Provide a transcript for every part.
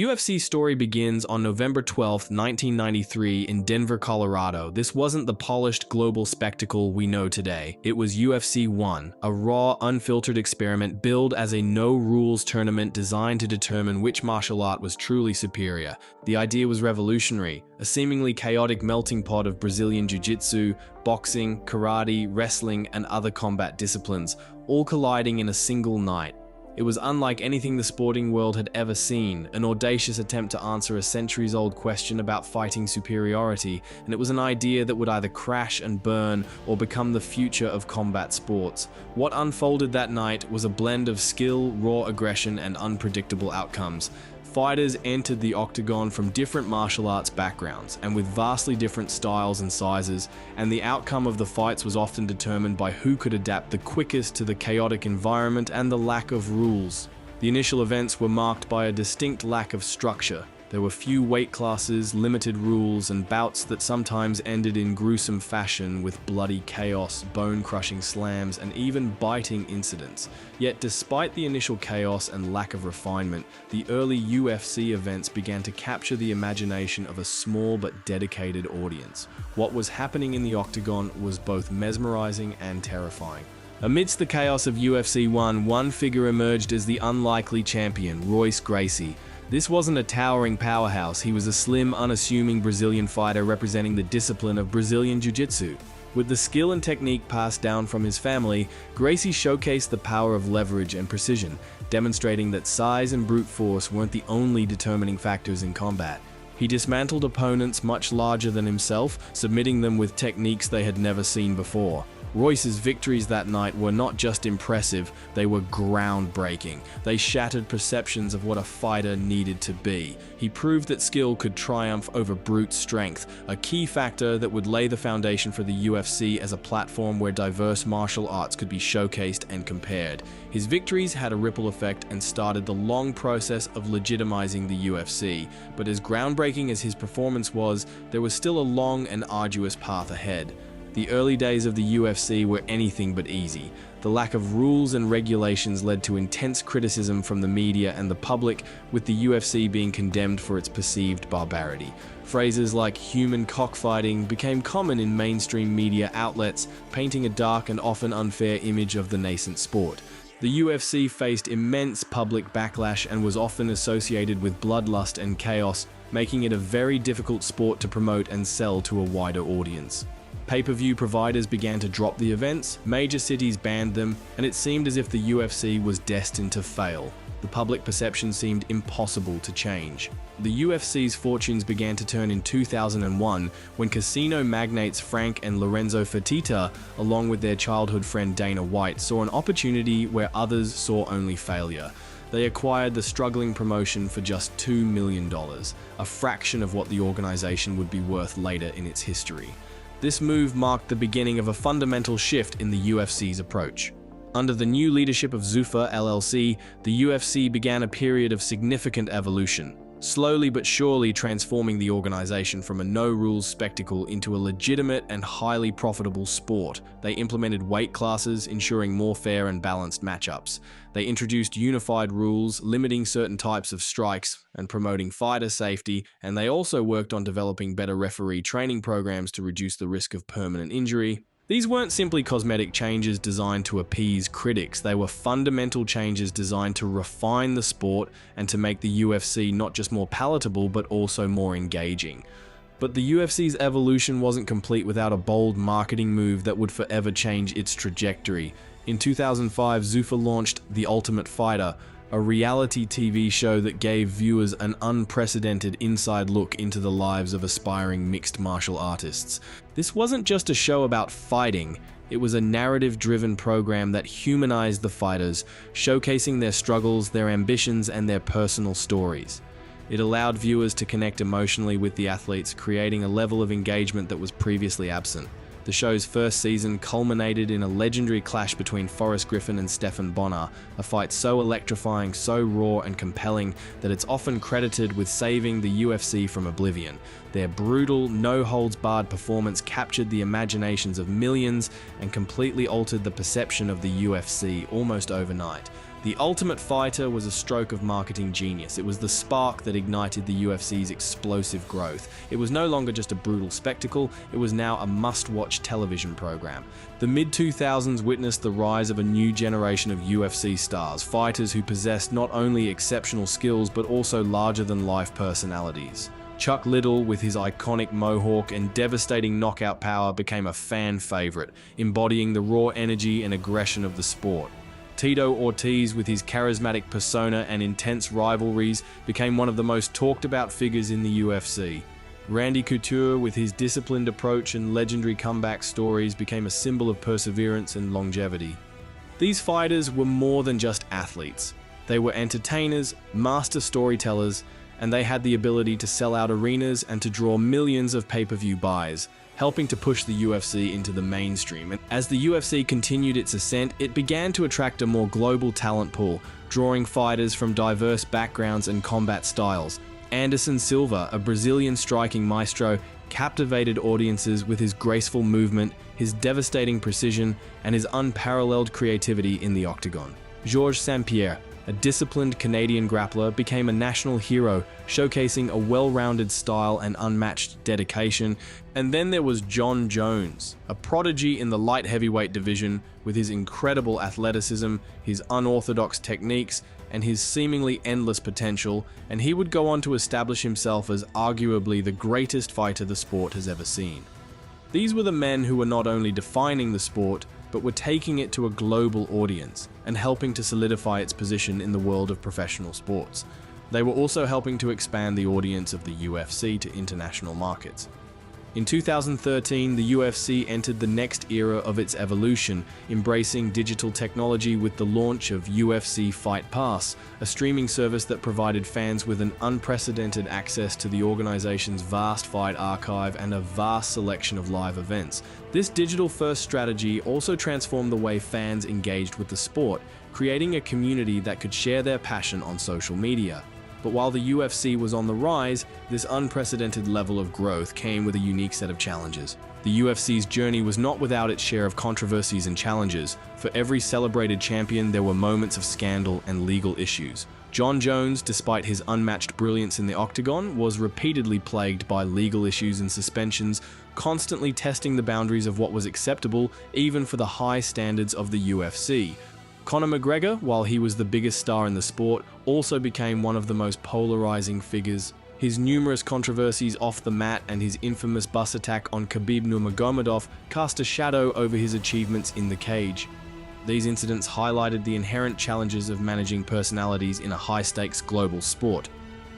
UFC story begins on November 12, 1993 in Denver, Colorado. This wasn't the polished global spectacle we know today. It was UFC 1, a raw, unfiltered experiment billed as a no-rules tournament designed to determine which martial art was truly superior. The idea was revolutionary, a seemingly chaotic melting pot of Brazilian jiu-jitsu, boxing, karate, wrestling, and other combat disciplines, all colliding in a single night. It was unlike anything the sporting world had ever seen, an audacious attempt to answer a centuries-old question about fighting superiority, and it was an idea that would either crash and burn or become the future of combat sports. What unfolded that night was a blend of skill, raw aggression, and unpredictable outcomes. Fighters entered the octagon from different martial arts backgrounds and with vastly different styles and sizes, and the outcome of the fights was often determined by who could adapt the quickest to the chaotic environment and the lack of rules. The initial events were marked by a distinct lack of structure. There were few weight classes, limited rules, and bouts that sometimes ended in gruesome fashion with bloody chaos, bone-crushing slams, and even biting incidents. Yet despite the initial chaos and lack of refinement, the early UFC events began to capture the imagination of a small but dedicated audience. What was happening in the octagon was both mesmerizing and terrifying. Amidst the chaos of UFC 1, one figure emerged as the unlikely champion, Royce Gracie. This wasn't a towering powerhouse, he was a slim, unassuming Brazilian fighter representing the discipline of Brazilian Jiu-Jitsu. With the skill and technique passed down from his family, Gracie showcased the power of leverage and precision, demonstrating that size and brute force weren't the only determining factors in combat. He dismantled opponents much larger than himself, submitting them with techniques they had never seen before. Royce's victories that night were not just impressive, they were groundbreaking. They shattered perceptions of what a fighter needed to be. He proved that skill could triumph over brute strength, a key factor that would lay the foundation for the UFC as a platform where diverse martial arts could be showcased and compared. His victories had a ripple effect and started the long process of legitimizing the UFC. But as groundbreaking as his performance was, there was still a long and arduous path ahead. The early days of the UFC were anything but easy. The lack of rules and regulations led to intense criticism from the media and the public, with the UFC being condemned for its perceived barbarity. Phrases like human cockfighting became common in mainstream media outlets, painting a dark and often unfair image of the nascent sport. The UFC faced immense public backlash and was often associated with bloodlust and chaos, making it a very difficult sport to promote and sell to a wider audience. Pay-per-view providers began to drop the events, major cities banned them, and it seemed as if the UFC was destined to fail. The public perception seemed impossible to change. The UFC's fortunes began to turn in 2001 when casino magnates Frank and Lorenzo Fertitta, along with their childhood friend Dana White, saw an opportunity where others saw only failure. They acquired the struggling promotion for just $2 million, a fraction of what the organization would be worth later in its history. This move marked the beginning of a fundamental shift in the UFC's approach. Under the new leadership of Zuffa LLC, the UFC began a period of significant evolution, slowly but surely transforming the organization from a no-rules spectacle into a legitimate and highly profitable sport. They implemented weight classes, ensuring more fair and balanced matchups. They introduced unified rules, limiting certain types of strikes and promoting fighter safety, and they also worked on developing better referee training programs to reduce the risk of permanent injury. These weren't simply cosmetic changes designed to appease critics, they were fundamental changes designed to refine the sport and to make the UFC not just more palatable but also more engaging. But the UFC's evolution wasn't complete without a bold marketing move that would forever change its trajectory. In 2005, Zuffa launched The Ultimate Fighter, a reality TV show that gave viewers an unprecedented inside look into the lives of aspiring mixed martial artists. This wasn't just a show about fighting, it was a narrative-driven program that humanized the fighters, showcasing their struggles, their ambitions, and their personal stories. It allowed viewers to connect emotionally with the athletes, creating a level of engagement that was previously absent. The show's first season culminated in a legendary clash between Forrest Griffin and Stephan Bonnar, a fight so electrifying, so raw and compelling that it's often credited with saving the UFC from oblivion. Their brutal, no-holds-barred performance captured the imaginations of millions and completely altered the perception of the UFC almost overnight. The Ultimate Fighter was a stroke of marketing genius. It was the spark that ignited the UFC's explosive growth. It was no longer just a brutal spectacle, it was now a must-watch television program. The mid-2000s witnessed the rise of a new generation of UFC stars, fighters who possessed not only exceptional skills but also larger-than-life personalities. Chuck Liddell, with his iconic mohawk and devastating knockout power, became a fan favorite, embodying the raw energy and aggression of the sport. Tito Ortiz, with his charismatic persona and intense rivalries, became one of the most talked-about figures in the UFC. Randy Couture, with his disciplined approach and legendary comeback stories, became a symbol of perseverance and longevity. These fighters were more than just athletes. They were entertainers, master storytellers, and they had the ability to sell out arenas and to draw millions of pay-per-view buys, helping to push the UFC into the mainstream. And as the UFC continued its ascent, it began to attract a more global talent pool, drawing fighters from diverse backgrounds and combat styles. Anderson Silva, a Brazilian striking maestro, captivated audiences with his graceful movement, his devastating precision, and his unparalleled creativity in the octagon. Georges St-Pierre, a disciplined Canadian grappler, became a national hero, showcasing a well-rounded style and unmatched dedication. And then there was Jon Jones, a prodigy in the light heavyweight division, with his incredible athleticism, his unorthodox techniques, and his seemingly endless potential, and he would go on to establish himself as arguably the greatest fighter the sport has ever seen. These were the men who were not only defining the sport, but were taking it to a global audience and helping to solidify its position in the world of professional sports. They were also helping to expand the audience of the UFC to international markets. In 2013, the UFC entered the next era of its evolution, embracing digital technology with the launch of UFC Fight Pass, a streaming service that provided fans with an unprecedented access to the organization's vast fight archive and a vast selection of live events. This digital-first strategy also transformed the way fans engaged with the sport, creating a community that could share their passion on social media. But while the UFC was on the rise, this unprecedented level of growth came with a unique set of challenges. The UFC's journey was not without its share of controversies and challenges. For every celebrated champion, there were moments of scandal and legal issues. Jon Jones, despite his unmatched brilliance in the octagon, was repeatedly plagued by legal issues and suspensions, constantly testing the boundaries of what was acceptable, even for the high standards of the UFC. Conor McGregor, while he was the biggest star in the sport, also became one of the most polarizing figures. His numerous controversies off the mat and his infamous bus attack on Khabib Nurmagomedov cast a shadow over his achievements in the cage. These incidents highlighted the inherent challenges of managing personalities in a high-stakes global sport.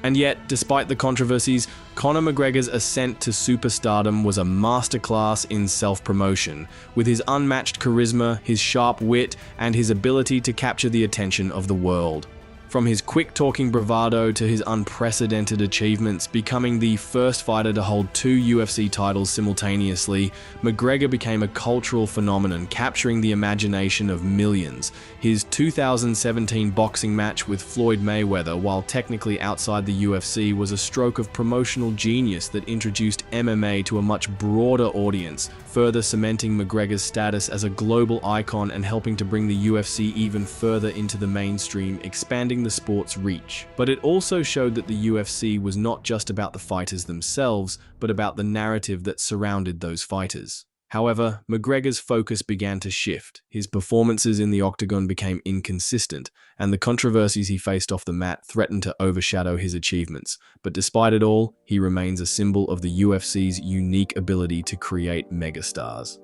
And yet, despite the controversies, Conor McGregor's ascent to superstardom was a masterclass in self-promotion, with his unmatched charisma, his sharp wit, and his ability to capture the attention of the world. From his quick-talking bravado to his unprecedented achievements, becoming the first fighter to hold 2 UFC titles simultaneously, McGregor became a cultural phenomenon, capturing the imagination of millions. His 2017 boxing match with Floyd Mayweather, while technically outside the UFC, was a stroke of promotional genius that introduced MMA to a much broader audience, further cementing McGregor's status as a global icon and helping to bring the UFC even further into the mainstream, expanding the sport's reach. But it also showed that the UFC was not just about the fighters themselves, but about the narrative that surrounded those fighters. However, McGregor's focus began to shift. His performances in the octagon became inconsistent, and the controversies he faced off the mat threatened to overshadow his achievements. But despite it all, he remains a symbol of the UFC's unique ability to create megastars.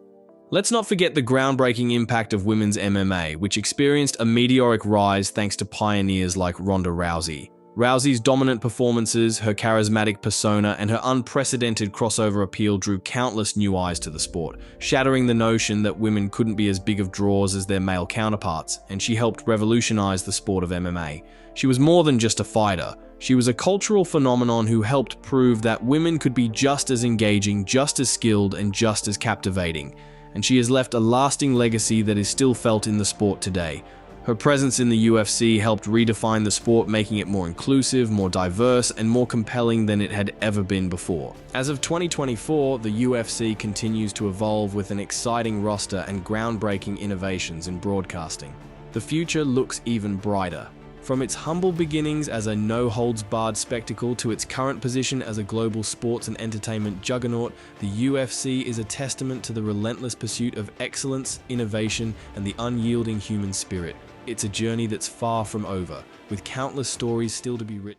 Let's not forget the groundbreaking impact of women's MMA, which experienced a meteoric rise thanks to pioneers like Ronda Rousey. Rousey's dominant performances, her charismatic persona, and her unprecedented crossover appeal drew countless new eyes to the sport, shattering the notion that women couldn't be as big of draws as their male counterparts, and she helped revolutionize the sport of MMA. She was more than just a fighter. She was a cultural phenomenon who helped prove that women could be just as engaging, just as skilled, and just as captivating. And she has left a lasting legacy that is still felt in the sport today. Her presence in the UFC helped redefine the sport, making it more inclusive, more diverse, and more compelling than it had ever been before. As of 2024, the UFC continues to evolve with an exciting roster and groundbreaking innovations in broadcasting. The future looks even brighter. From its humble beginnings as a no-holds-barred spectacle to its current position as a global sports and entertainment juggernaut, the UFC is a testament to the relentless pursuit of excellence, innovation, and the unyielding human spirit. It's a journey that's far from over, with countless stories still to be written.